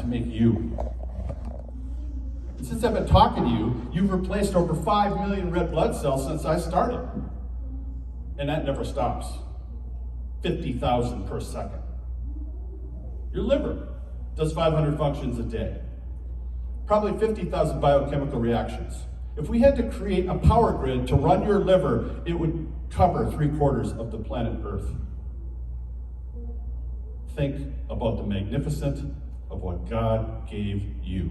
to make you. And since I've been talking to you, you've replaced over 5 million red blood cells since I started. And that never stops. 50,000 per second. Your liver does 500 functions a day. Probably 50,000 biochemical reactions. If we had to create a power grid to run your liver, it would cover 3/4 of the planet Earth. Think about the magnificence of what God gave you.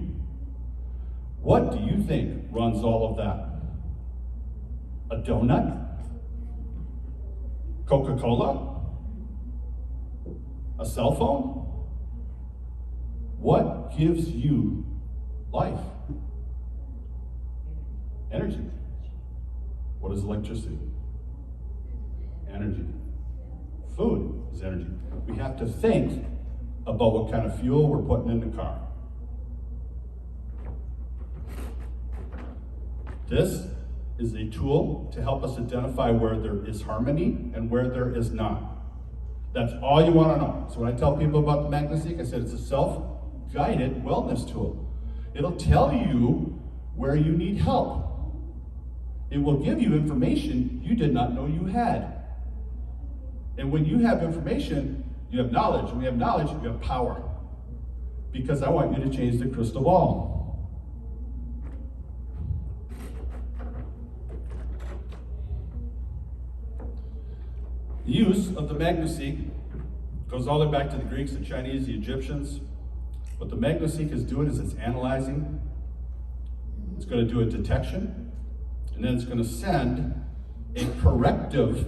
What do you think runs all of that? A donut? Coca-Cola? A cell phone? What gives you life? Energy. What is electricity? Energy. Food is energy. We have to think about what kind of fuel we're putting in the car. This is a tool to help us identify where there is harmony and where there is not. That's all you want to know. So when I tell people about the MagnoSeek, I said it's a self-guided wellness tool. It'll tell you where you need help. It will give you information you did not know you had. And when you have information, you have knowledge. When you have knowledge, you have power. Because I want you to change the crystal ball. The use of the MagnoSeek goes all the way back to the Greeks, the Chinese, the Egyptians. What the MagnoSeek is doing is it's analyzing. It's going to do a detection, and then it's going to send a corrective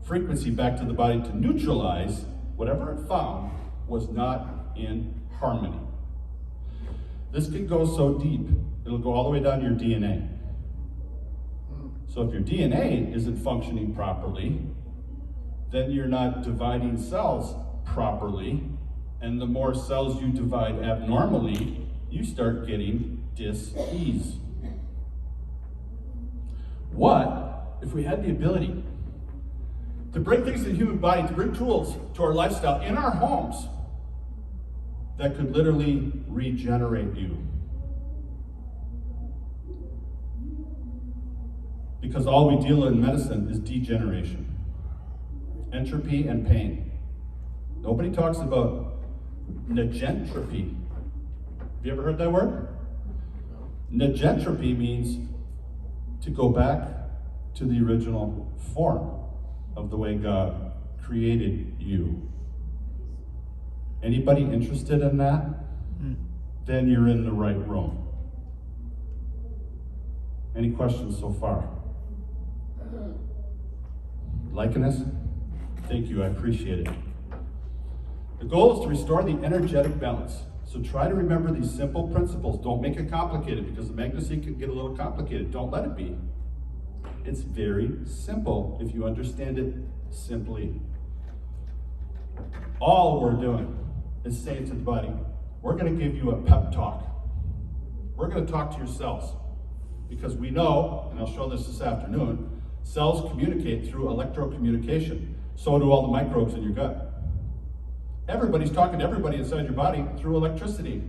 frequency back to the body to neutralize whatever it found was not in harmony. This can go so deep, it'll go all the way down to your DNA. So if your DNA isn't functioning properly, then you're not dividing cells properly, and the more cells you divide abnormally, you start getting dis-ease. What if we had the ability to bring things to the human body, to bring tools to our lifestyle in our homes that could literally regenerate you? Because all we deal in medicine is degeneration. Entropy and pain. Nobody talks about negentropy. Have you ever heard that word? Negentropy means to go back to the original form of the way God created you. Anybody interested in that? Then you're in the right room. Any questions so far? Liking this? Thank you, I appreciate it. The goal is to restore the energetic balance. So try to remember these simple principles. Don't make it complicated, because the MagnoSeek can get a little complicated. Don't let it be. It's very simple if you understand it simply. All we're doing is saying to the body, we're going to give you a pep talk. We're going to talk to your cells, because we know, and I'll show this afternoon, cells communicate through electrocommunication. So do all the microbes in your gut. Everybody's talking to everybody inside your body through electricity.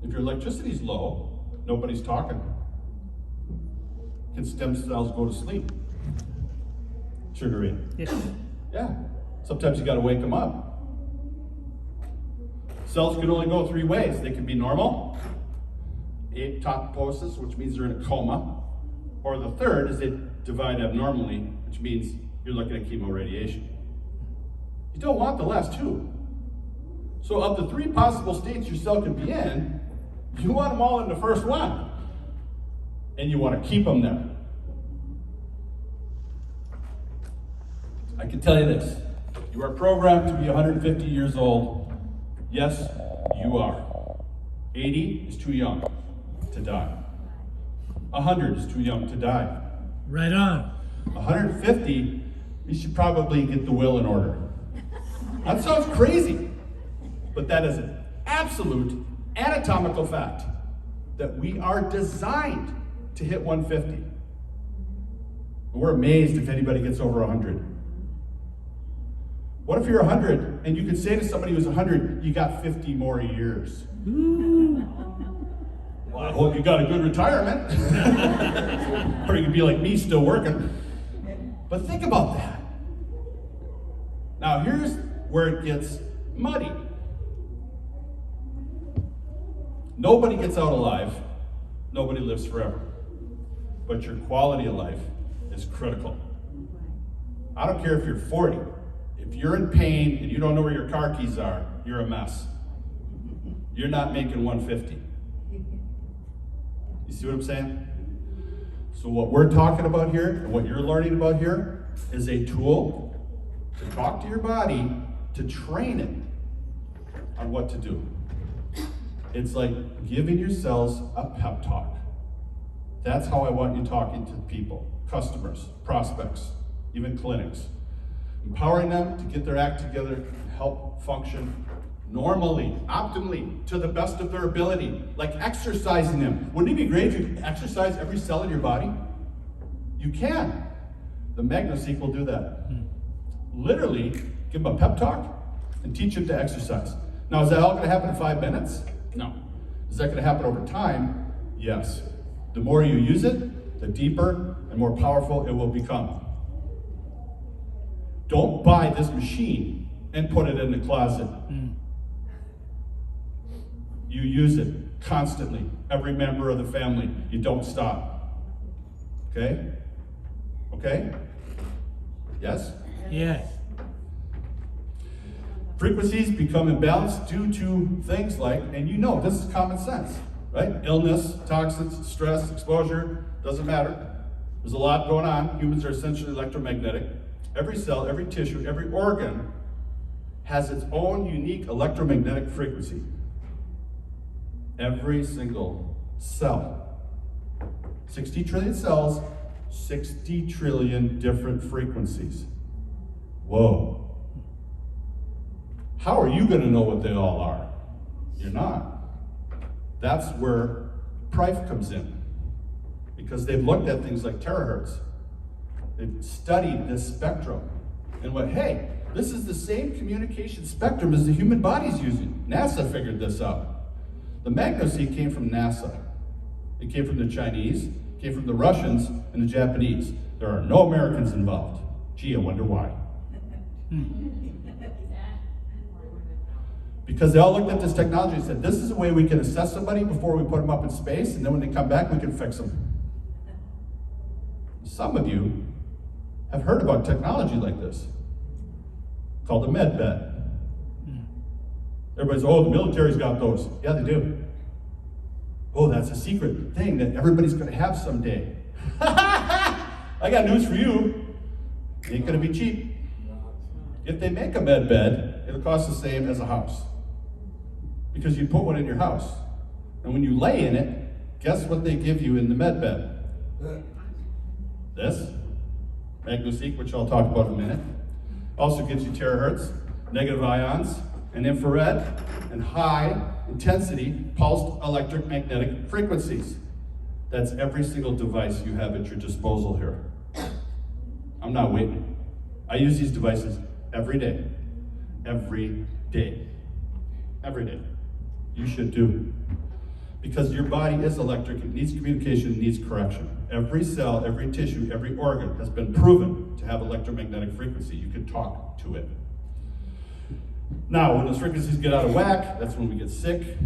If your electricity's low, nobody's talking. Can stem cells go to sleep? Sugar in. Yeah. Sometimes you got to wake them up. Cells can only go 3 ways. They can be normal, apoptosis, which means they're in a coma, or the third is they divide abnormally, which means you're looking at chemoradiation. You don't want the last 2. So of the 3 possible states your cell can be in, you want them all in the first one. And you want to keep them there. I can tell you this. You are programmed to be 150 years old. Yes, you are. 80 is too young to die. 100 is too young to die. Right on. 150, you should probably get the will in order. That sounds crazy, but that is an absolute anatomical fact that we are designed to hit 150. We're amazed if anybody gets over 100. What if you're 100 and you could say to somebody who's 100, you got 50 more years? Well, I hope you got a good retirement. Or you could be like me, still working. But think about that. Now here's where it gets muddy. Nobody gets out alive. Nobody lives forever. But your quality of life is critical. I don't care if you're 40. If you're in pain and you don't know where your car keys are, you're a mess. You're not making 150. You see what I'm saying? So what we're talking about here, and what you're learning about here, is a tool to talk to your body, to train it on what to do. It's like giving your cells a pep talk. That's how I want you talking to people, customers, prospects, even clinics. Empowering them to get their act together and help function normally, optimally, to the best of their ability, like exercising them. Wouldn't it be great if you could exercise every cell in your body? You can. The MagnoSeek will do that. Literally, give them a pep talk and teach them to exercise. Now, is that all going to happen in 5 minutes? No. Is that going to happen over time? Yes. The more you use it, the deeper and more powerful it will become. Don't buy this machine and put it in the closet. You use it constantly. Every member of the family. You don't stop. Okay? Okay? Yes? Yes. Frequencies become imbalanced due to things like, and you know, this is common sense, right? Illness, toxins, stress, exposure, doesn't matter. There's a lot going on. Humans are essentially electromagnetic. Every cell, every tissue, every organ has its own unique electromagnetic frequency. Every single cell. 60 trillion cells, 60 trillion different frequencies. Whoa. How are you going to know what they all are? You're not. That's where Prife comes in. Because they've looked at things like terahertz. They've studied this spectrum and went, hey, this is the same communication spectrum as the human body's using. NASA figured this out. The MagnoSeek came from NASA. It came from the Chinese, came from the Russians, and the Japanese. There are no Americans involved. Gee, I wonder why. Because they all looked at this technology and said, this is a way we can assess somebody before we put them up in space, and then when they come back, we can fix them. Some of you have heard about technology like this, called the med bed. Everybody's, oh, the military's got those. Yeah, they do. Oh, that's a secret thing that everybody's going to have someday. I got news for you. It ain't going to be cheap. If they make a med bed, it'll cost the same as a house. Because you put one in your house. And when you lay in it, guess what they give you in the med bed? This, MagnoSeek, which I'll talk about in a minute. Also gives you terahertz, negative ions, and infrared, and high intensity pulsed electromagnetic frequencies. That's every single device you have at your disposal here. I'm not waiting. I use these devices every day. Every day. Every day. You should too. Because your body is electric, it needs communication, it needs correction. Every cell, every tissue, every organ has been proven to have electromagnetic frequency. You can talk to it. Now, when those frequencies get out of whack, that's when we get sick.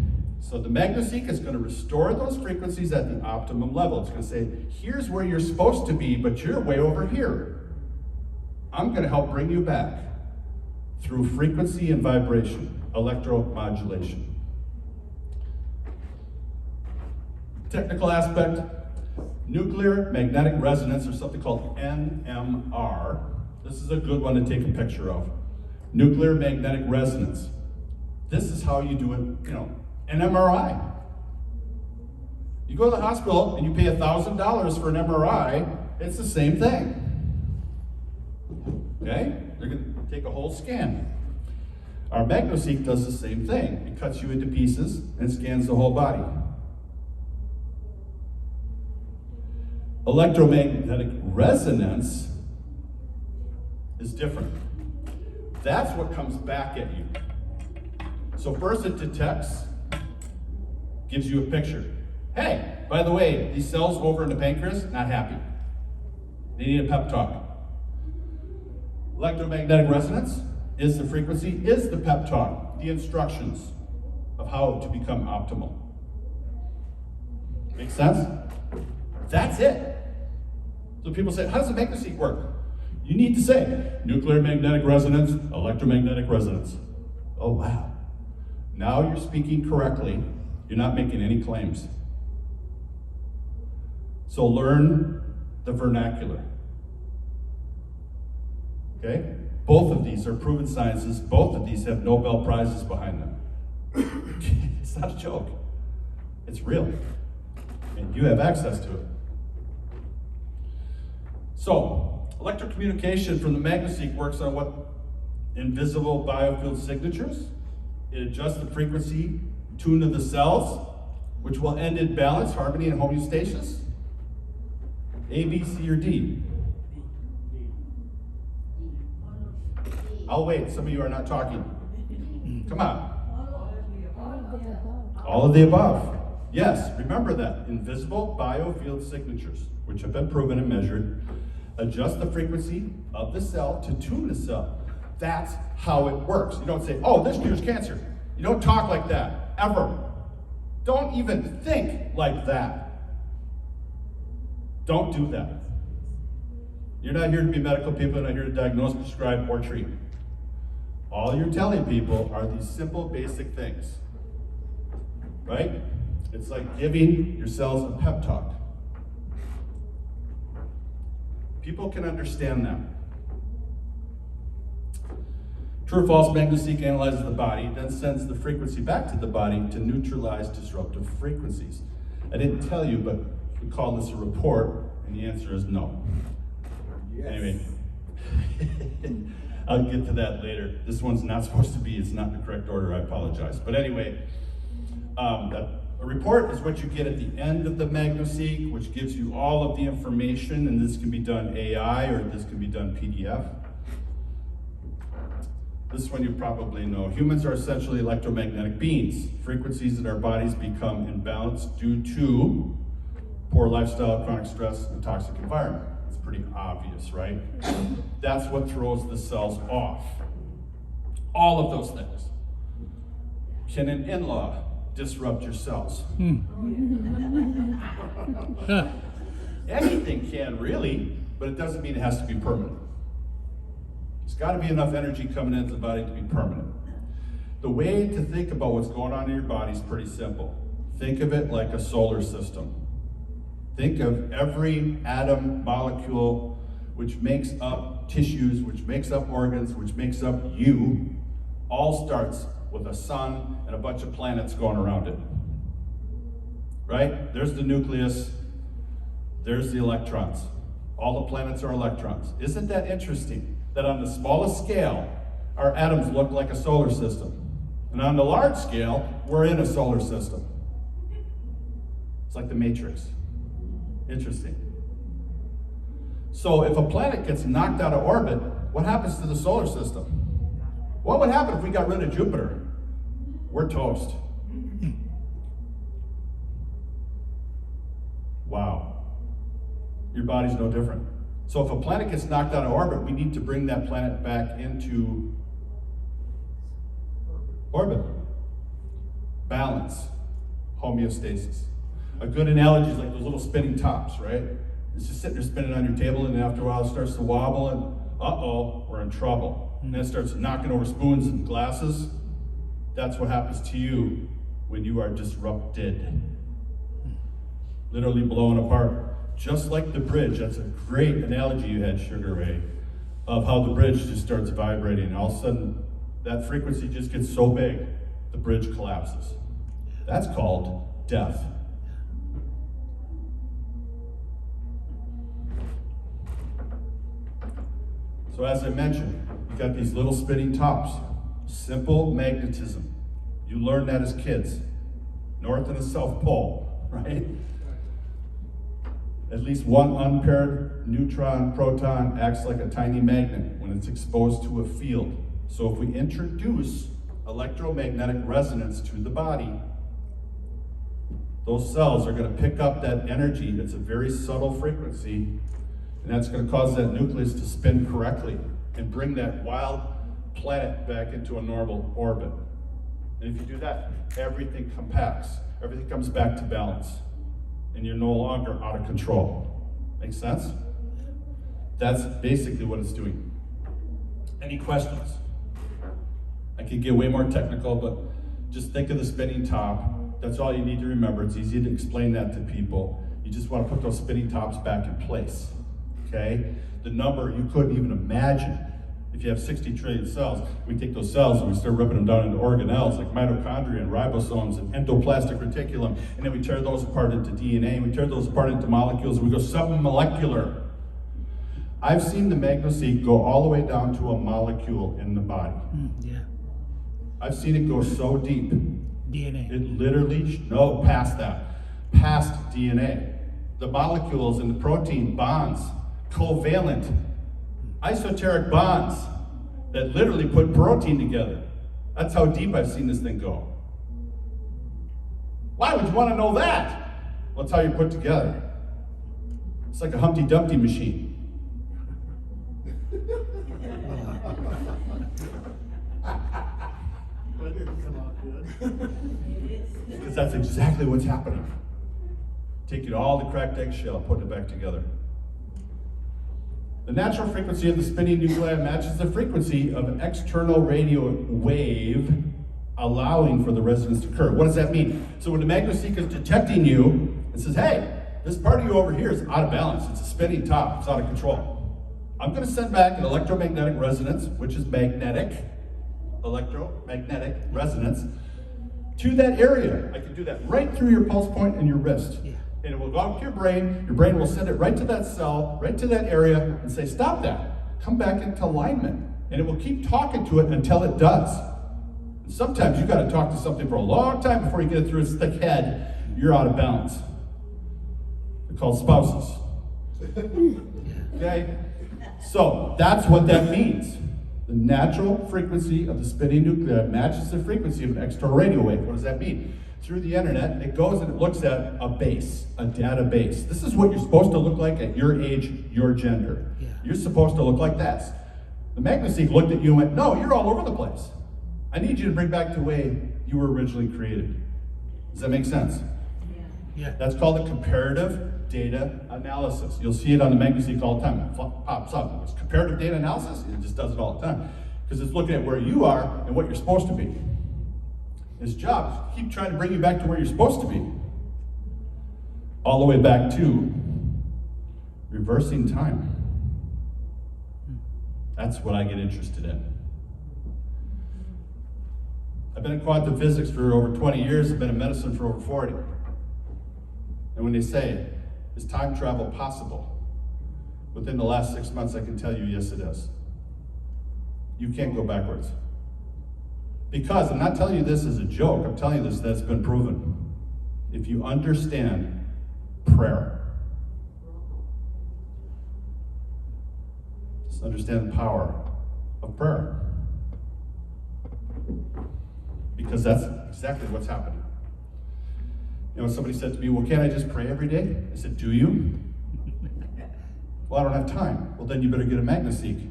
So the MagnoSeek is going to restore those frequencies at the optimum level. It's going to say, here's where you're supposed to be, but you're way over here. I'm going to help bring you back through frequency and vibration, electromodulation. Technical aspect, nuclear magnetic resonance, or something called NMR. This is a good one to take a picture of. Nuclear magnetic resonance. This is how you do it, an MRI. You go to the hospital and you pay $1,000 for an MRI, it's the same thing. Okay? They're going to take a whole scan. Our MagnoSeek does the same thing. It cuts you into pieces and scans the whole body. Electromagnetic resonance is different. That's what comes back at you. So first it detects, gives you a picture. Hey, by the way, these cells over in the pancreas, not happy. They need a pep talk. Electromagnetic resonance is the frequency, is the pep talk, the instructions of how to become optimal. Make sense? That's it. So people say, how does the MagnoSeek work? You need to say, nuclear magnetic resonance, electromagnetic resonance. Oh, wow. Now you're speaking correctly. You're not making any claims. So learn the vernacular. Okay? Both of these are proven sciences. Both of these have Nobel Prizes behind them. It's not a joke. It's real. And you have access to it. So, electrocommunication from the MagnoSeek works on what? Invisible biofield signatures. It adjusts the frequency tuned to the cells, which will end in balance, harmony, and homeostasis. A, B, C, or D? I'll wait. Some of you are not talking. Come on. All of the above. Yes, remember that. Invisible biofield signatures, which have been proven and measured, adjust the frequency of the cell to tune the cell. That's how it works. You don't say, oh, this cures cancer. You don't talk like that, ever. Don't even think like that. Don't do that. You're not here to be medical people. You're not here to diagnose, prescribe, or treat. All you're telling people are these simple, basic things. Right? It's like giving your cells a pep talk. People can understand that. True or false, MagnoSeek analyzes the body, then sends the frequency back to the body to neutralize disruptive frequencies. I didn't tell you, but we call this a report, and the answer is no. Yes. Anyway, I'll get to that later. This one's not supposed to be, it's not in the correct order, I apologize. But anyway, a report is what you get at the end of the MagnoSeek, which gives you all of the information, and this can be done AI or this can be done PDF. This one you probably know. Humans are essentially electromagnetic beings. Frequencies in our bodies become imbalanced due to poor lifestyle, chronic stress, and toxic environment. It's pretty obvious, right? That's what throws the cells off. All of those things. Can an in-law disrupt your cells? Anything can, really, but it doesn't mean it has to be permanent. There's got to be enough energy coming into the body to be permanent. The way to think about what's going on in your body is pretty simple. Think of it like a solar system. Think of every atom, molecule, which makes up tissues, which makes up organs, which makes up you, all starts with a sun and a bunch of planets going around it. Right? There's the nucleus, there's the electrons. All the planets are electrons. Isn't that interesting? That on the smallest scale, our atoms look like a solar system. And on the large scale, we're in a solar system. It's like the Matrix. Interesting. So if a planet gets knocked out of orbit, what happens to the solar system? What would happen if we got rid of Jupiter? We're toast. Wow. Your body's no different. So if a planet gets knocked out of orbit, we need to bring that planet back into orbit. Balance. Homeostasis. A good analogy is like those little spinning tops, right? It's just sitting there spinning on your table, and after a while it starts to wobble, and uh-oh, we're in trouble. And then it starts knocking over spoons and glasses. That's what happens to you when you are disrupted. Literally blown apart. Just like the bridge, that's a great analogy you had, Sugar Ray, of how the bridge just starts vibrating, and all of a sudden, that frequency just gets so big, the bridge collapses. That's called death. So as I mentioned, you got these little spinning tops. Simple magnetism. You learn that as kids. North and the South Pole, right? At least one unpaired neutron proton acts like a tiny magnet when it's exposed to a field. So if we introduce electromagnetic resonance to the body, those cells are going to pick up that energy. It's a very subtle frequency, and that's going to cause that nucleus to spin correctly and bring that wild planet back into a normal orbit. And if you do that, everything compacts. Everything comes back to balance, and you're no longer out of control. Make sense? That's basically what it's doing. Any questions? I could get way more technical, but just think of the spinning top. That's all you need to remember. It's easy to explain that to people. You just want to put those spinning tops back in place, okay? The number you couldn't even imagine. If you have 60 trillion cells, we take those cells and we start ripping them down into organelles like mitochondria and ribosomes and endoplasmic reticulum, and then we tear those apart into DNA, and we tear those apart into molecules, and we go submolecular. I've seen the MagnoSeek go all the way down to a molecule in the body. Yeah. I've seen it go so deep. DNA. It literally, no, past that. Past DNA. The molecules in the protein bonds, covalent, esoteric bonds that literally put protein together. That's how deep I've seen this thing go. Why would you want to know that? Well, it's how you're put together. It's like a Humpty Dumpty machine. Because that's exactly what's happening. Taking all the cracked eggshell, putting it back together. The natural frequency of the spinning nuclei matches the frequency of an external radio wave, allowing for the resonance to occur. What does that mean? So when the MagnoSeek is detecting you, it says, hey, this part of you over here is out of balance. It's a spinning top. It's out of control. I'm going to send back an electromagnetic resonance, which is magnetic, electromagnetic resonance, to that area. I can do that right through your pulse point and your wrist. Yeah. And it will go out to your brain. Your brain will send it right to that cell, right to that area, and say, stop that. Come back into alignment. And it will keep talking to it until it does. And sometimes you got to talk to something for a long time before you get it through its thick head. You're out of balance. They're called spouses. Okay? So that's what that means. The natural frequency of the spinning nuclei matches the frequency of an external radio wave. What does that mean? Through the internet, it goes and it looks at a base, a database. This is what you're supposed to look like at your age, your gender. Yeah. You're supposed to look like this. The MagnoSeek looked at you and went, no, you're all over the place. I need you to bring back the way you were originally created. Does that make sense? Yeah. That's called a comparative data analysis. You'll see it on the MagnoSeek all the time. It pops up. It's comparative data analysis. It just does it all the time. Because it's looking at where you are and what you're supposed to be. Its job is to keep trying to bring you back to where you're supposed to be. All the way back to reversing time. That's what I get interested in. I've been in quantum physics for over 20 years. I've been in medicine for over 40. And when they say, is time travel possible? Within the last 6 months, I can tell you, yes, it is. You can't go backwards. Because I'm not telling you this as a joke. I'm telling you this, that's been proven. If you understand prayer, just understand the power of prayer. Because that's exactly what's happening. You know, somebody said to me, well, can't I just pray every day? I said, do you? Well, I don't have time. Well, then you better get a MagnoSeek.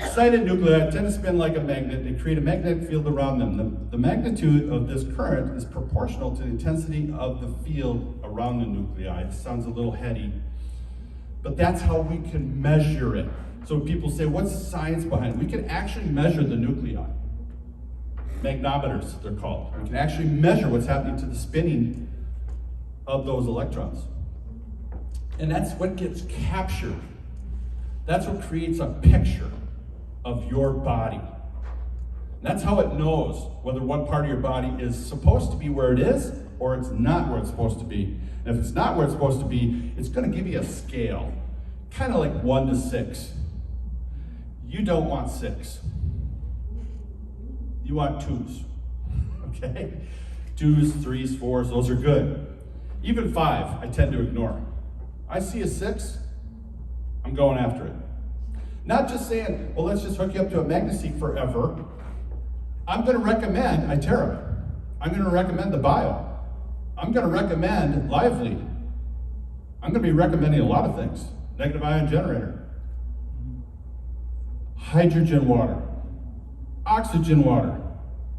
Excited nuclei tend to spin like a magnet. They create a magnetic field around them. The magnitude of this current is proportional to the intensity of the field around the nuclei. It sounds a little heady, but that's how we can measure it. So people say, what's the science behind it? We can actually measure the nuclei. Magnometers, they're called. We can actually measure what's happening to the spinning of those electrons. And that's what gets captured. That's what creates a picture of your body. And that's how it knows whether one part of your body is supposed to be where it is or it's not where it's supposed to be. And if it's not where it's supposed to be, it's going to give you a scale, kind of like 1 to 6. You don't want 6. You want 2s, okay? 2s, 3s, 4s, those are good. Even 5, I tend to ignore. I see a 6, I'm going after it. Not just saying, well, let's just hook you up to a MagnoSeek forever. I'm going to recommend iTerra. I'm going to recommend the Bio. I'm going to recommend Lively. I'm going to be recommending a lot of things. Negative ion generator, hydrogen water, oxygen water.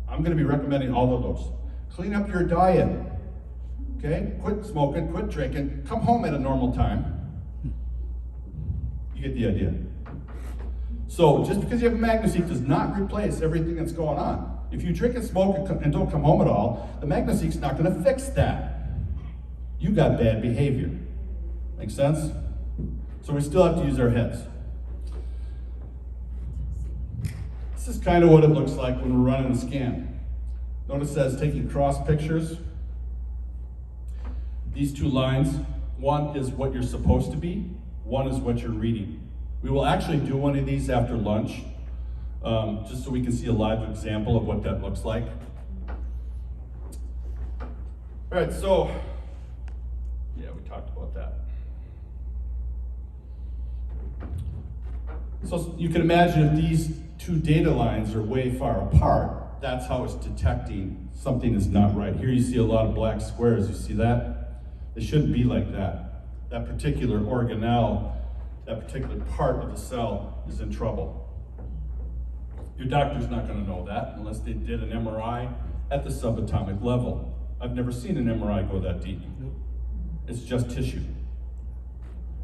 I'm going to be recommending all of those. Clean up your diet. Okay? Quit smoking, quit drinking, come home at a normal time. You get the idea. So just because you have a MagnoSeek does not replace everything that's going on. If you drink and smoke and don't come home at all, the MagnoSeek's not going to fix that. You got bad behavior. Make sense? So we still have to use our heads. This is kind of what it looks like when we're running a scan. Notice that it's taking cross pictures. These two lines, one is what you're supposed to be, one is what you're reading. We will actually do one of these after lunch, just so we can see a live example of what that looks like. All right, so, yeah, we talked about that. So you can imagine if these two data lines are way far apart, that's how it's detecting something is not right. Here you see a lot of black squares, you see that? It shouldn't be like that. That particular organelle, that particular part of the cell is in trouble. Your doctor's not going to know that unless they did an MRI at the subatomic level. I've never seen an MRI go that deep. It's just tissue.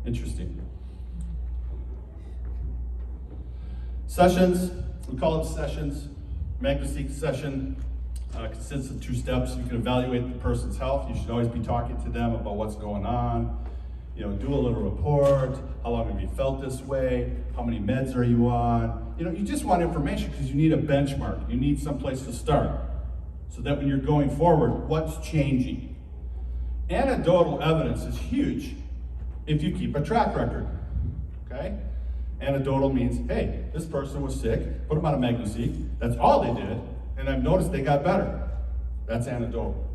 Interesting. Sessions, we call it sessions. MagnoSeek session consists of 2 steps. You can evaluate the person's health. You should always be talking to them about what's going on. You know, do a little report. How long have you felt this way? How many meds are you on? You know, you just want information because you need a benchmark. You need some place to start so that when you're going forward, what's changing? Anecdotal evidence is huge if you keep a track record, okay? Anecdotal means, hey, this person was sick, put them on a MagnoSeek, that's all they did, and I've noticed they got better. That's anecdotal.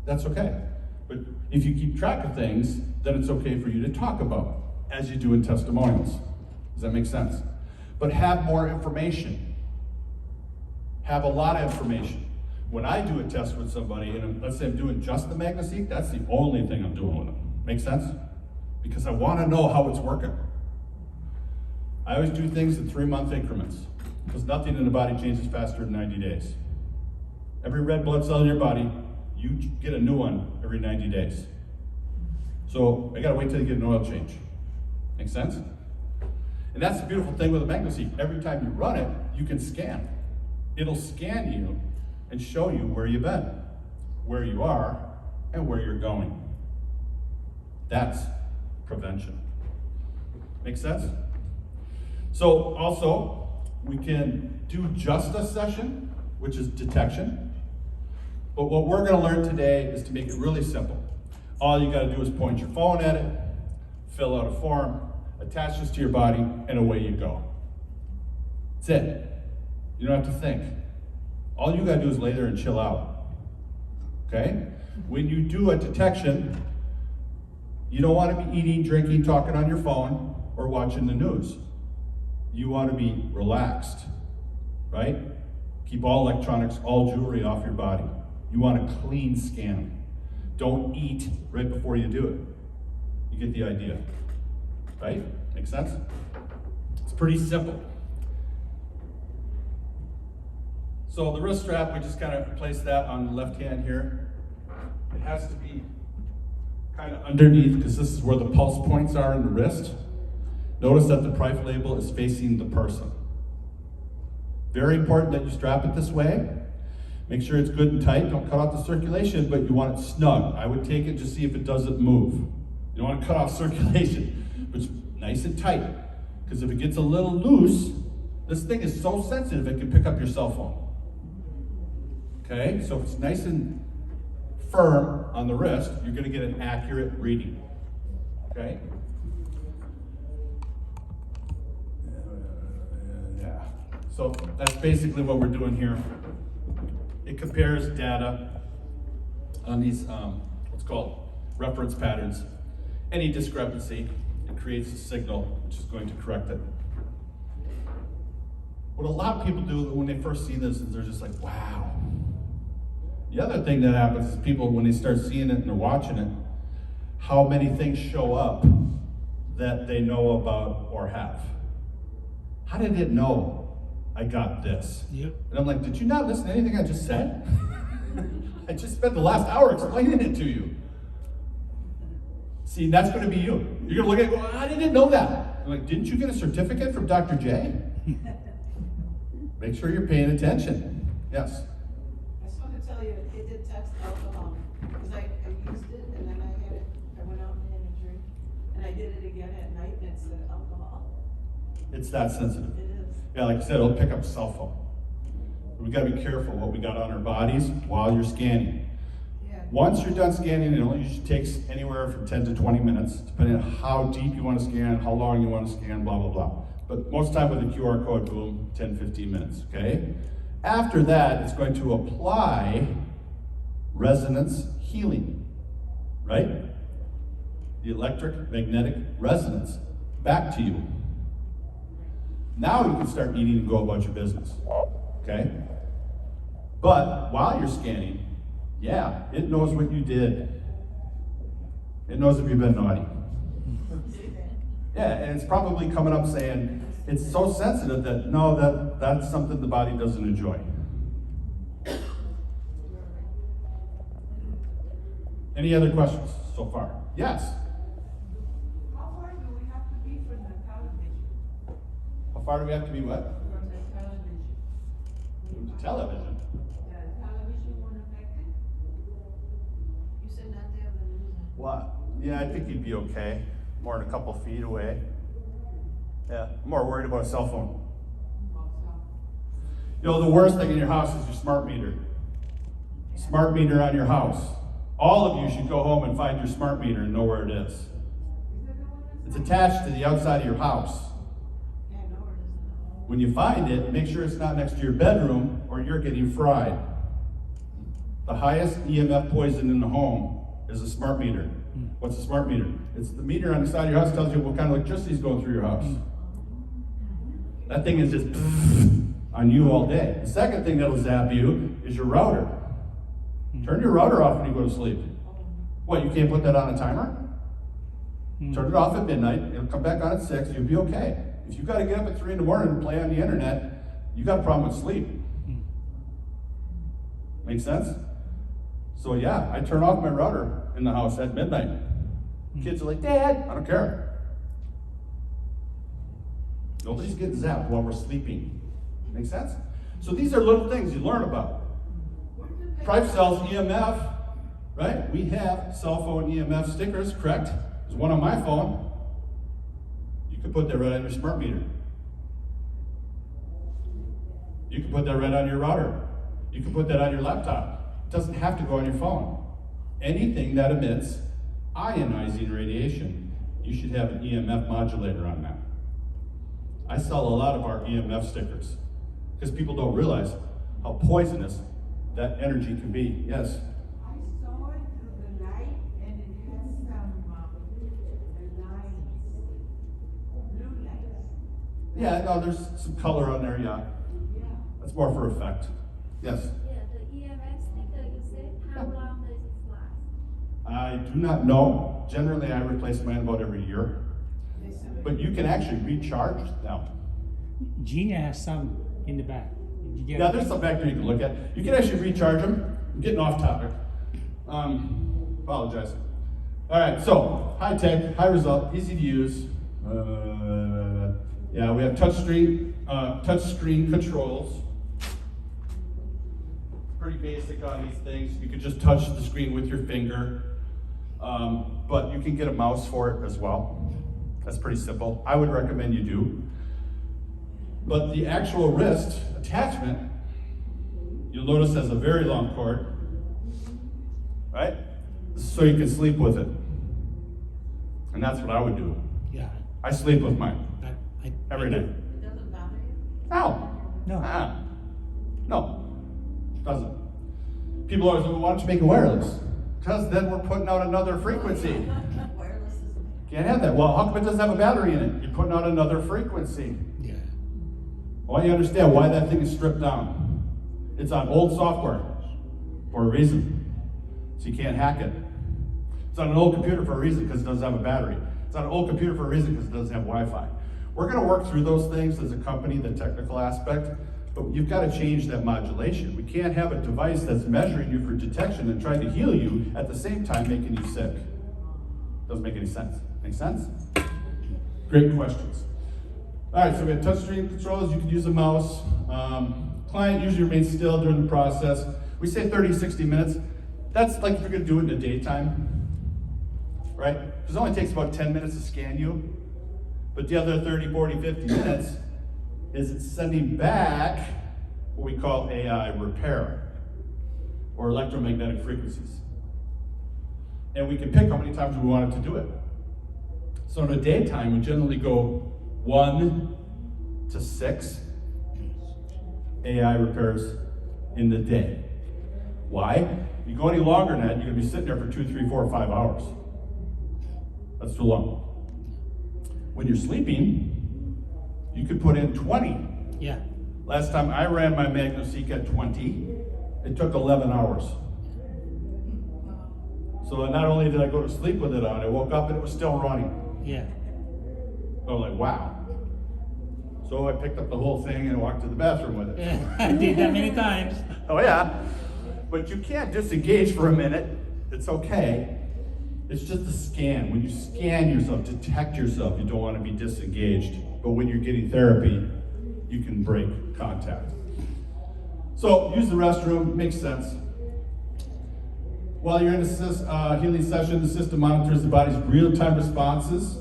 That's okay. But if you keep track of things, then it's okay for you to talk about, as you do in testimonials. Does that make sense? But have more information. Have a lot of information. When I do a test with somebody, and let's say I'm doing just the MagnoSeek, that's the only thing I'm doing with them. Make sense? Because I want to know how it's working. I always do things in 3-month increments, because nothing in the body changes faster than 90 days. Every red blood cell in your body, you get a new one every 90 days. So I gotta wait till you get an oil change. Make sense? And that's the beautiful thing with a MagnoSeek. Every time you run it, you can scan. It'll scan you and show you where you've been, where you are, and where you're going. That's prevention. Make sense? So also, we can do just a session, which is detection. But what we're going to learn today is to make it really simple. All you got to do is point your phone at it, fill out a form, attach this to your body, and away you go. That's it. You don't have to think. All you got to do is lay there and chill out. Okay? When you do a detection, you don't want to be eating, drinking, talking on your phone, or watching the news. You want to be relaxed, right? Keep all electronics, all jewelry off your body. You want a clean scan. Don't eat right before you do it. You get the idea, right? Make sense? It's pretty simple. So the wrist strap, we just kind of place that on the left hand here. It has to be kind of underneath because this is where the pulse points are in the wrist. Notice that the price label is facing the person. Very important that you strap it this way. Make sure it's good and tight. Don't cut off the circulation, but you want it snug. I would take it to see if it doesn't move. You don't want to cut off circulation, but it's nice and tight. Because if it gets a little loose, this thing is so sensitive it can pick up your cell phone. Okay, so if it's nice and firm on the wrist, you're going to get an accurate reading. Okay? Yeah. So that's basically what we're doing here. It compares data on these, what's called reference patterns. Any discrepancy, it creates a signal which is going to correct it. What a lot of people do when they first see this is they're just like, wow. The other thing that happens is people, when they start seeing it and they're watching it, how many things show up that they know about or have. How did it know I got this? Yep. And I'm like, did you not listen to anything I just said? I just spent the last hour explaining it to you. See, that's going to be you. You're going to look at it and go, I didn't know that. I'm like, didn't you get a certificate from Dr. J? Make sure you're paying attention. Yes? I just want to tell you, it did text alcohol, because I used it, and then I had it, I went out and had a drink, and I did it again at night, and it said alcohol. It's that sensitive. It is. Yeah, like I said, it'll pick up a cell phone. We got to be careful what we got on our bodies while you're scanning. Yeah. Once you're done scanning, it only usually takes anywhere from 10 to 20 minutes, depending on how deep you want to scan, how long you want to scan, blah, blah, blah. But most time with a QR code, boom, 10, 15 minutes, okay? After that, it's going to apply resonance healing, right? The electric magnetic resonance back to you. Now you can start eating and go about your business, okay? But while you're scanning, yeah, it knows what you did. It knows if you've been naughty. Yeah, and it's probably coming up saying, it's so sensitive that no, that's something the body doesn't enjoy. Any other questions so far? Yes? How far do we have to be from the television? How far do we have to be what? From the television? From the television. The television won't affect it? You said not to have the news on. What? Yeah, I think you'd be okay. More than a couple feet away. Yeah, I'm more worried about a cell phone. You know, the worst thing in your house is your smart meter. Smart meter on your house. All of you should go home and find your smart meter and know where it is. It's attached to the outside of your house. Yeah, I know where it is. When you find it, make sure it's not next to your bedroom or you're getting fried. The highest EMF poison in the home is a smart meter. What's a smart meter? It's the meter on the side of your house that tells you what kind of electricity is going through your house. That thing is just on you all day. The second thing that'll zap you is your router. Turn your router off when you go to sleep. What, you can't put that on a timer? Turn it off at midnight, it'll come back on at 6, you'll be okay. If you've got to get up at 3 in the morning and play on the internet, you got a problem with sleep. Make sense? So yeah, I turn off my router in the house at midnight. Kids are like, Dad, I don't care. Nobody's getting zapped while we're sleeping. Make sense? So these are little things you learn about. Price sells EMF, right? We have cell phone EMF stickers, correct? There's one on my phone. You can put that right on your smart meter. You can put that right on your router. You can put that on your laptop. It doesn't have to go on your phone. Anything that emits ionizing radiation, you should have an EMF modulator on that. I sell a lot of our EMF stickers because people don't realize how poisonous that energy can be. Yes? I saw it through the light, and it has some lines, blue lights. Yeah, no, there's some color on there, yeah. Yeah. That's more for effect. Yes? Yeah, the EMF sticker you said, how long does it last? I do not know. Generally, I replace mine about every year. They said But you can actually recharge them. Gina has some in the back. Did you get Yeah, it? there's some back there you can look at. You can actually recharge them. I'm getting off topic. Apologize. All right, so high tech, high result, easy to use. Yeah, we have touchscreen controls. Pretty basic on these things. You can just touch the screen with your finger, but you can get a mouse for it as well. That's pretty simple. I would recommend you do. But the actual wrist attachment, you'll notice has a very long cord, right? So you can sleep with it. And that's what I would do. Yeah. I sleep with mine every night. it doesn't bother you? No. No. No. Doesn't. People always say, well, why don't you make it wireless? Because then we're putting out another frequency. Wireless is Can't have that. Well, how come it doesn't have a battery in it? You're putting out another frequency. Yeah. I want you to understand why that thing is stripped down. It's on old software for a reason, so you can't hack it. It's on an old computer for a reason, because it doesn't have a battery. It's on an old computer for a reason, because it doesn't have Wi-Fi. We're going to work through those things as a company, the technical aspect, but you've got to change that modulation. We can't have a device that's measuring you for detection and trying to heal you at the same time making you sick. Doesn't make any sense. Make sense? Great questions. All right, so we have touchscreen controls. You can use a mouse. Client usually remains still during the process. We say 30, 60 minutes. That's like if you're going to do it in the daytime, right? Because it only takes about 10 minutes to scan you. But the other 30, 40, 50 minutes is it's sending back what we call AI repair, or electromagnetic frequencies. And we can pick how many times we want it to do it. So in the daytime, we generally go 1 to 6 AI repairs in the day. Why? If you go any longer than that, you're going to be sitting there for 2, 3, 4, 5 hours. That's too long. When you're sleeping, you could put in 20. Yeah. Last time I ran my MagnoSeek at 20, it took 11 hours. So not only did I go to sleep with it on, I woke up and it was still running. Yeah. I was like, wow. So I picked up the whole thing and walked to the bathroom with it. Yeah. I did that many times. Oh yeah, but you can't disengage for a minute. It's okay. It's just a scan. When you scan yourself, detect yourself, you don't want to be disengaged. But when you're getting therapy, you can break contact. So use the restroom, makes sense. While you're in a healing session, the system monitors the body's real-time responses,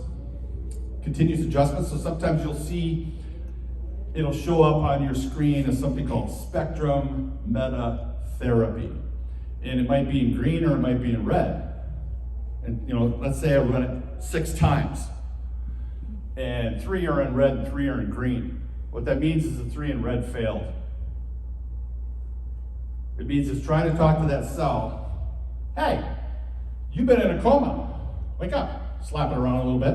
continuous adjustments. So sometimes you'll see it'll show up on your screen as something called spectrum meta therapy. And it might be in green or it might be in red. And let's say I run it 6 times. And 3 are in red and 3 are in green. What that means is the 3 in red failed. It means it's trying to talk to that cell. Hey, you've been in a coma. Wake up. Slap it around a little bit.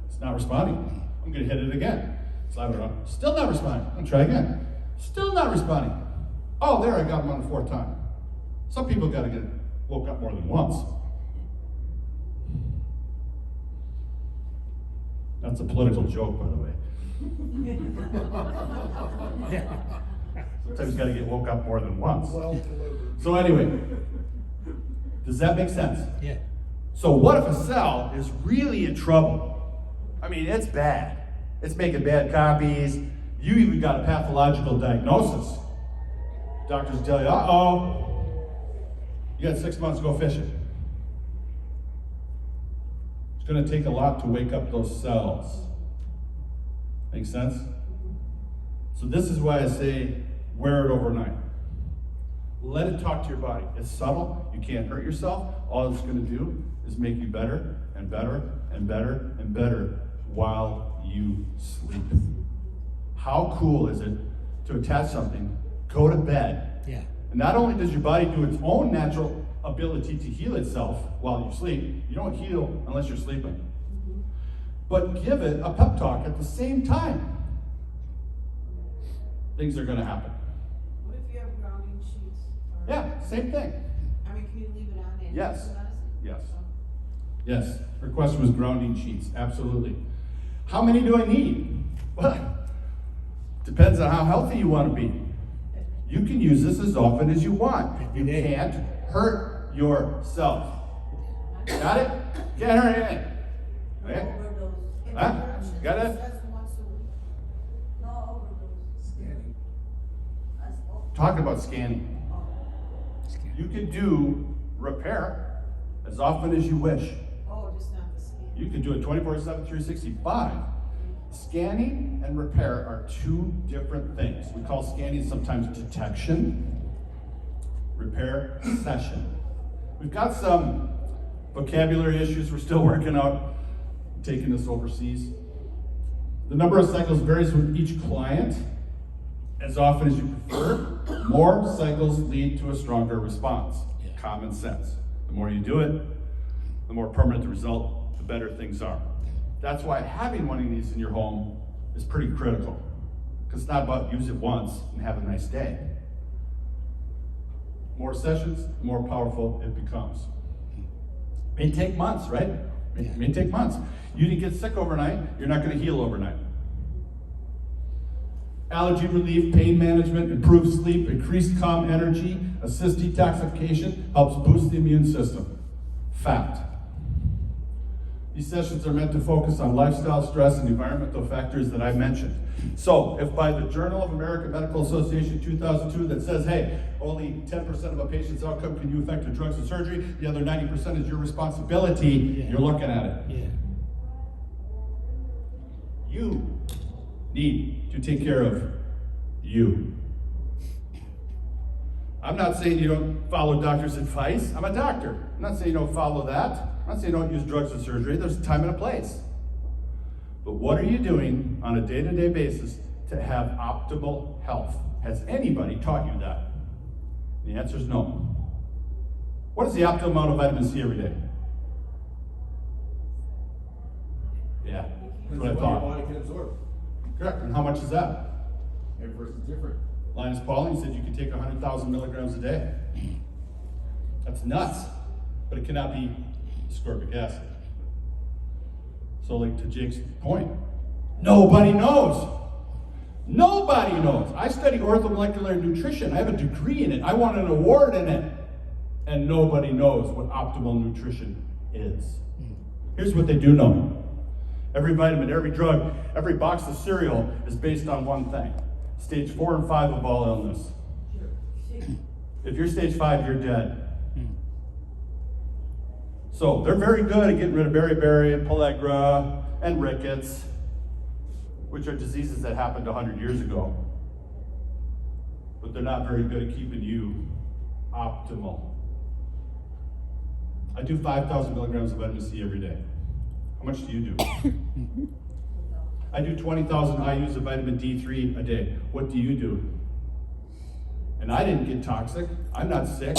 It's not responding. I'm going to hit it again. Slap it around. Still not responding. I'm going to try again. Still not responding. Oh, there, I got him on the 4th time. Some people got to get woke up more than once. That's a political joke, by the way. Sometimes you got to get woke up more than once. So anyway, does that make sense? Yeah. So what if a cell is really in trouble? I mean, it's bad. It's making bad copies. You even got a pathological diagnosis. Doctors tell you, uh-oh, you got 6 months to go fishing. It's going to take a lot to wake up those cells. Make sense? So this is why I say wear it overnight. Let it talk to your body. It's subtle. You can't hurt yourself. All it's going to do is make you better and better and better and better while you sleep. How cool is it to attach something, go to bed, Yeah. and not only does your body do its own natural ability to heal itself while you sleep, you don't heal unless you're sleeping, but give it a pep talk at the same time. Things are going to happen. What if you have grounding sheets? Or- Yeah, same thing. I mean, can you leave it on and Yes. use medicine? Yes. So- Yes, her question was grounding sheets, absolutely. How many do I need? Well, depends on how healthy you want to be. You can use this as often as you want. You can't hurt yourself. Got it? Can't hurt anything. Okay? Overdose. Huh? Got it? That's once a week. No overdose. Scanning. That's all. Talking about scanning. You can do repair as often as you wish. Oh, just not the skin. You can do it 24/7, 365. Scanning and repair are 2 different things. We call scanning sometimes detection, repair session. We've got some vocabulary issues we're still working out, taking this overseas. The number of cycles varies with each client. As often as you prefer, more cycles lead to a stronger response. Common sense. The more you do it, the more permanent the result, the better things are. That's why having one of these in your home is pretty critical. Because it's not about use it once and have a nice day. More sessions, the more powerful it becomes. May take months, right? May take months. You didn't get sick overnight, you're not going to heal overnight. Allergy relief, pain management, improved sleep, increased calm energy, assist detoxification, helps boost the immune system. Fact. These sessions are meant to focus on lifestyle, stress, and environmental factors that I mentioned. So, if by the Journal of American Medical Association 2002 that says, hey, only 10% of a patient's outcome can you affect with drugs and surgery, the other 90% is your responsibility, you're looking at it. Yeah. You need to take care of you. I'm not saying you don't follow doctor's advice. I'm a doctor. I'm not saying you don't follow that. I'm not saying you don't use drugs and surgery. There's a time and a place. But what are you doing on a day-to-day basis to have optimal health? Has anybody taught you that? The answer is no. What is the optimal amount of vitamin C every day? Yeah, that's what I Your thought. body can absorb. Correct, and how much is that? Every person's different. Linus Pauling said you can take 100,000 milligrams a day. That's nuts, but it cannot be ascorbic acid. So like to Jake's point, nobody knows. Nobody knows. I study orthomolecular nutrition. I have a degree in it. I won an award in it. And nobody knows what optimal nutrition is. Here's what they do know. Every vitamin, every drug, every box of cereal is based on one thing. Stage 4 and 5 of all illness. If you're stage 5, you're dead. So they're very good at getting rid of beriberi and pellagra and rickets, which are diseases that happened 100 years ago. But they're not very good at keeping you optimal. I do 5,000 milligrams of vitamin C every day. How much do you do? I do 20,000 IUs of vitamin D3 a day. What do you do? And I didn't get toxic. I'm not sick.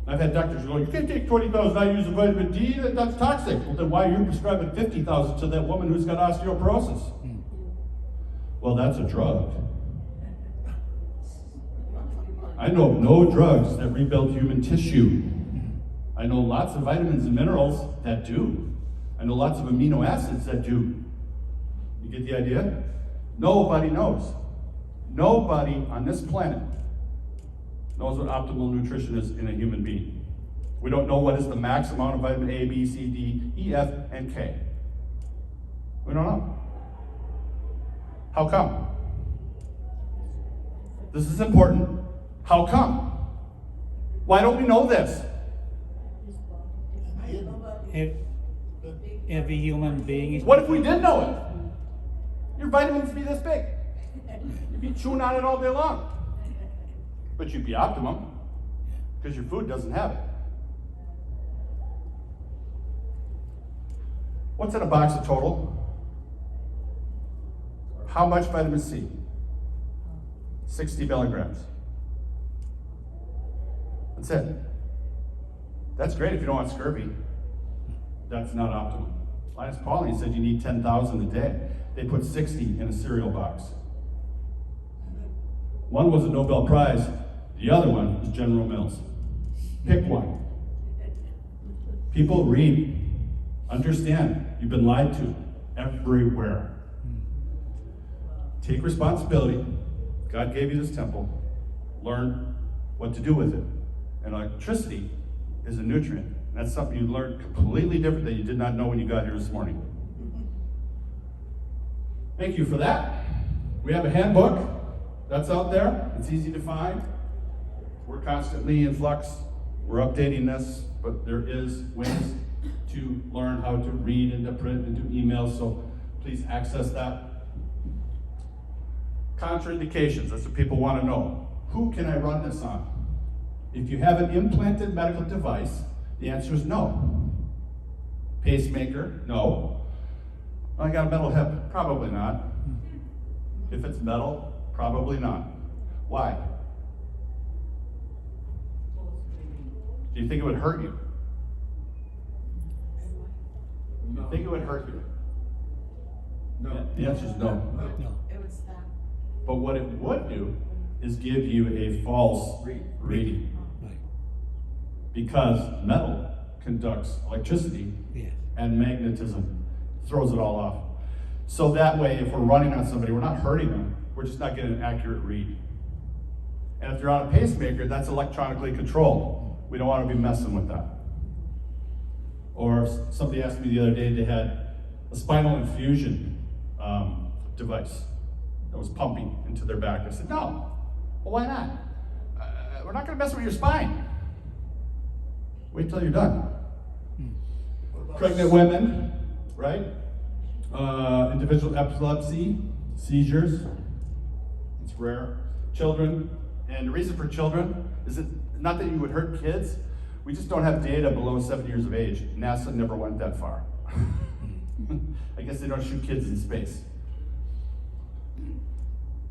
I've had doctors go, you can't take 20,000 IUs of vitamin D, that's toxic. Well, then why are you prescribing 50,000 to that woman who's got osteoporosis? Well, that's a drug. I know of no drugs that rebuild human tissue. I know lots of vitamins and minerals that do. I know lots of amino acids that do. You get the idea? Nobody knows. Nobody on this planet knows what optimal nutrition is in a human being. We don't know what is the max amount of vitamin A, B, C, D, E, F, and K. We don't know. How come? This is important. How come? Why don't we know this? Every human being is. What if we did know it? Your vitamins would be this big. You'd be chewing on it all day long. But you'd be optimum, because your food doesn't have it. What's in a box of total? How much vitamin C? 60 milligrams. That's it. That's great if you don't want scurvy. That's not optimal. Linus Pauling said you need 10,000 a day. They put 60 in a cereal box. One was a Nobel Prize. The other one was General Mills. Pick one. People read, understand, you've been lied to everywhere. Take responsibility. God gave you this temple. Learn what to do with it. And electricity is a nutrient. That's something you learned completely different that you did not know when you got here this morning. Thank you for that. We have a handbook that's out there. It's easy to find. We're constantly in flux. We're updating this, but there is ways to learn how to read and to print and do emails, so please access that. Contraindications, that's what people want to know. Who can I run this on? If you have an implanted medical device, the answer is no. Pacemaker, no. I got a metal hip, probably not. If it's metal, probably not. Why? Do you think it would hurt you? Do you think it would hurt you? No. The answer is no. No. It would stop. But what it would do is give you a false reading. Right. Because metal conducts electricity Yeah. and magnetism throws it all off. So that way, if we're running on somebody, we're not hurting them, we're just not getting an accurate read. And if you're on a pacemaker, that's electronically controlled. We don't want to be messing with that. Or somebody asked me the other day, they had a spinal infusion device that was pumping into their back. I said, no. Well, why not? We're not going to mess with your spine. Wait till you're done. Pregnant women, right? Individual epilepsy, seizures. It's rare. Children. And the reason for children is it not that you would hurt kids. We just don't have data below 7 years of age. NASA never went that far. I guess they don't shoot kids in space.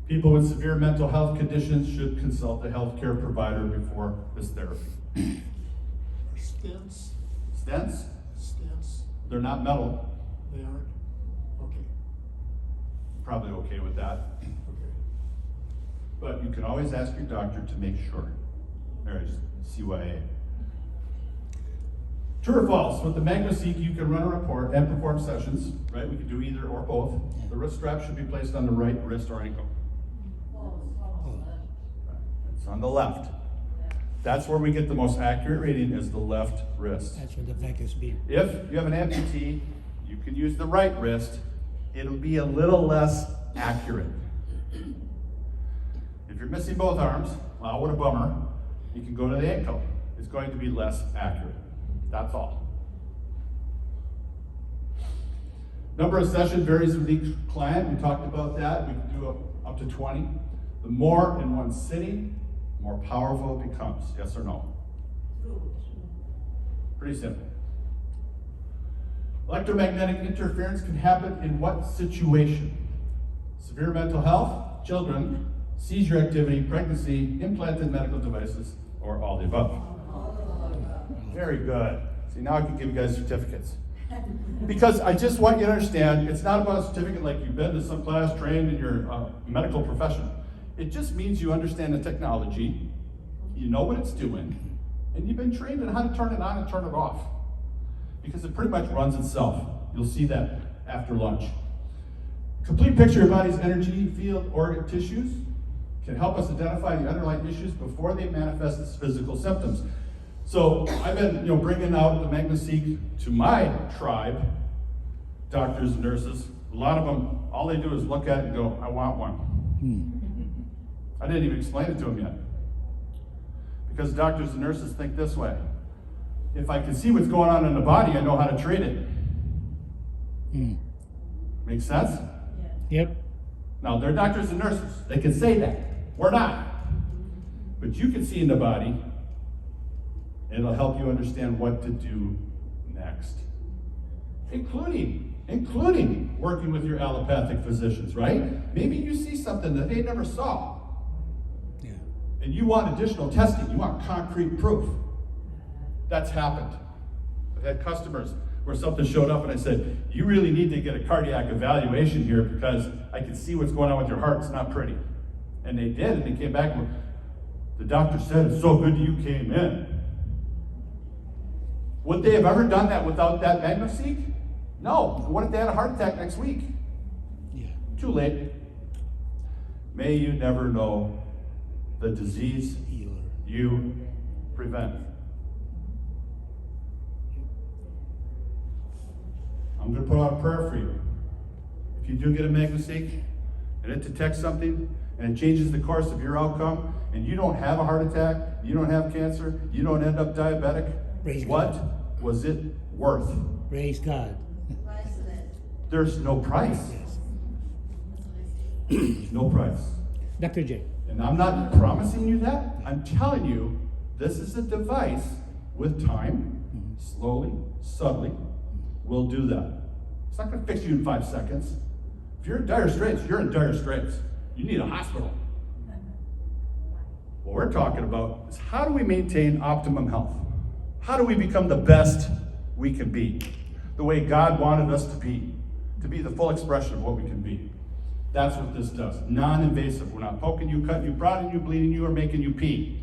People with severe mental health conditions should consult a healthcare provider before this therapy. Stents, Stents? stents, They're not metal. they aren't? Okay, Probably okay with that. okay. But you can always ask your doctor to make sure. There is CYA. True or false? With the MagnoSeek, you can run a report and perform sessions, right? We can do either or both. The wrist strap should be placed on the right wrist or ankle. It's on the left. That's where we get the most accurate reading is the left wrist. That's where the vacuum beam. If you have an amputee, you can use the right wrist. It'll be a little less accurate. If you're missing both arms, well, what a bummer. You can go to the ankle. It's going to be less accurate. That's all. Number of sessions varies with each client. We talked about that. We can do up to 20. The more in one sitting, the more powerful it becomes. Yes or no? Pretty simple. Electromagnetic interference can happen in what situation? Severe mental health, children, seizure activity, pregnancy, implanted medical devices, or all the above. Very good. See, now I can give you guys certificates. Because I just want you to understand, it's not about a certificate like you've been to some class, trained in your medical profession. It just means you understand the technology, you know what it's doing, and you've been trained on how to turn it on and turn it off. Because it pretty much runs itself. You'll see that after lunch. Complete picture of your body's energy, field, organ, tissues can help us identify the underlying issues before they manifest as physical symptoms. So I've been, bringing out the MagnoSeek to my tribe, doctors and nurses. A lot of them, all they do is look at it and go, I want one. I didn't even explain it to them yet. Because doctors and nurses think this way. If I can see what's going on in the body, I know how to treat it. Make sense? Yep. Now, they're doctors and nurses. They can say that. We're not. But you can see in the body, and it'll help you understand what to do next. Including working with your allopathic physicians, right? Maybe you see something that they never saw. Yeah. And you want additional testing. You want concrete proof. That's happened. I've had customers where something showed up and I said, you really need to get a cardiac evaluation here because I can see what's going on with your heart. It's not pretty. And they did, and they came back and the doctor said, it's so good you came in. Would they have ever done that without that MagnoSeek? No. What if they had a heart attack next week? Yeah. Too late. May you never know the disease Healer. you prevent. I'm going to put out a prayer for you. If you do get a MagnoSeek and it detects something and it changes the course of your outcome and you don't have a heart attack, you don't have cancer, you don't end up diabetic, Praise what God. was it worth? Praise God. There's no price. Yes. There's no price. Dr. J. And I'm not promising you that. I'm telling you, this is a device with time, slowly, subtly, will do that. It's not going to fix you in 5 seconds. If you're in dire straits, you're in dire straits. You need a hospital. What we're talking about is how do we maintain optimum health? How do we become the best we can be? The way God wanted us to be the full expression of what we can be. That's what this does. Non-invasive. We're not poking you, cutting you, prodding you, bleeding you, or making you pee.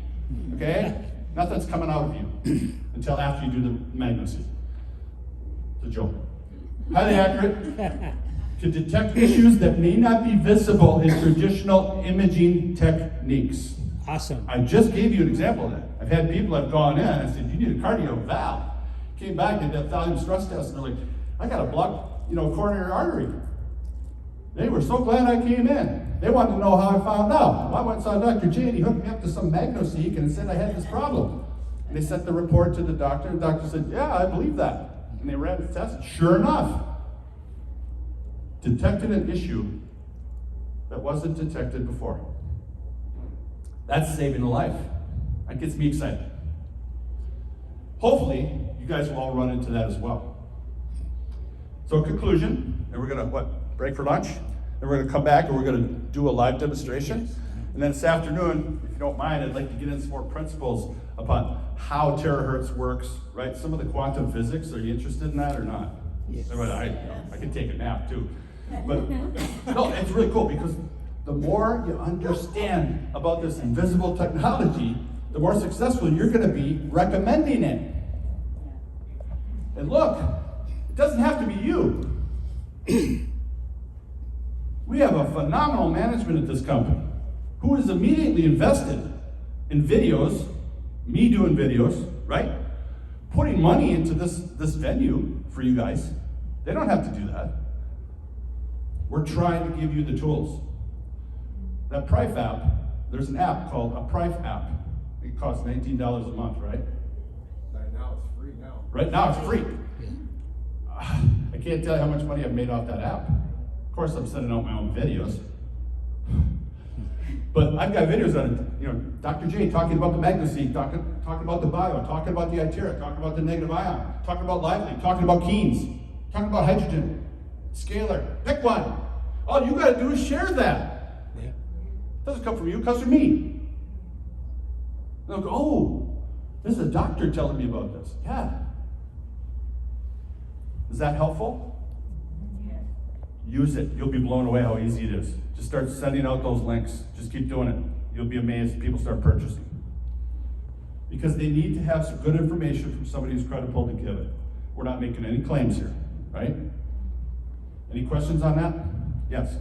Okay? Nothing's coming out of you until after you do the MagnoSeek. It's a joke. Highly accurate to detect issues that may not be visible in traditional imaging techniques. Awesome. I just gave you an example of that. I've had people have gone in, I said, you need a cardio valve. Came back and did a thallium stress test, and they're like, I got a blocked, coronary artery. They were so glad I came in. They wanted to know how I found out. Well, I went and saw Dr. J, and he hooked me up to some MagnoSeek and said I had this problem. And they sent the report to the doctor, and the doctor said, yeah, I believe that. And they ran the test, and sure enough, detected an issue that wasn't detected before. That's saving a life. That gets me excited. Hopefully, you guys will all run into that as well. So conclusion, and we're gonna, break for lunch? Then we're gonna come back and we're gonna do a live demonstration. And then this afternoon, if you don't mind, I'd like to get into some more principles upon how terahertz works, right? Some of the quantum physics, are you interested in that or not? Yes. I can take a nap too. But no, it's really cool because the more you understand about this invisible technology, the more successful you're gonna be recommending it. And look, it doesn't have to be you. We have a phenomenal management at this company who is immediately invested in videos, me doing videos, right? Putting money into this venue for you guys. They don't have to do that. We're trying to give you the tools. That Prife app, there's an app called a Prife app. It costs $19 a month, right? Right now it's free now. Right now it's free. I can't tell you how much money I've made off that app. Of course, I'm sending out my own videos. But I've got videos on it, Dr. J talking about the MagnoSeek, talking about the bio, talking about the ITERA, talking about the negative ion, talking about Lively, talking about Keynes, talking about hydrogen, scalar, pick one. All you gotta do is share that. Yeah. It doesn't come from you, it comes from me. They'll go, oh, this is a doctor telling me about this. Yeah. Is that helpful? Use it. You'll be blown away how easy it is. Just start sending out those links. Just keep doing it. You'll be amazed if people start purchasing. Because they need to have some good information from somebody who's credible to give it. We're not making any claims here, right? Any questions on that? Yes.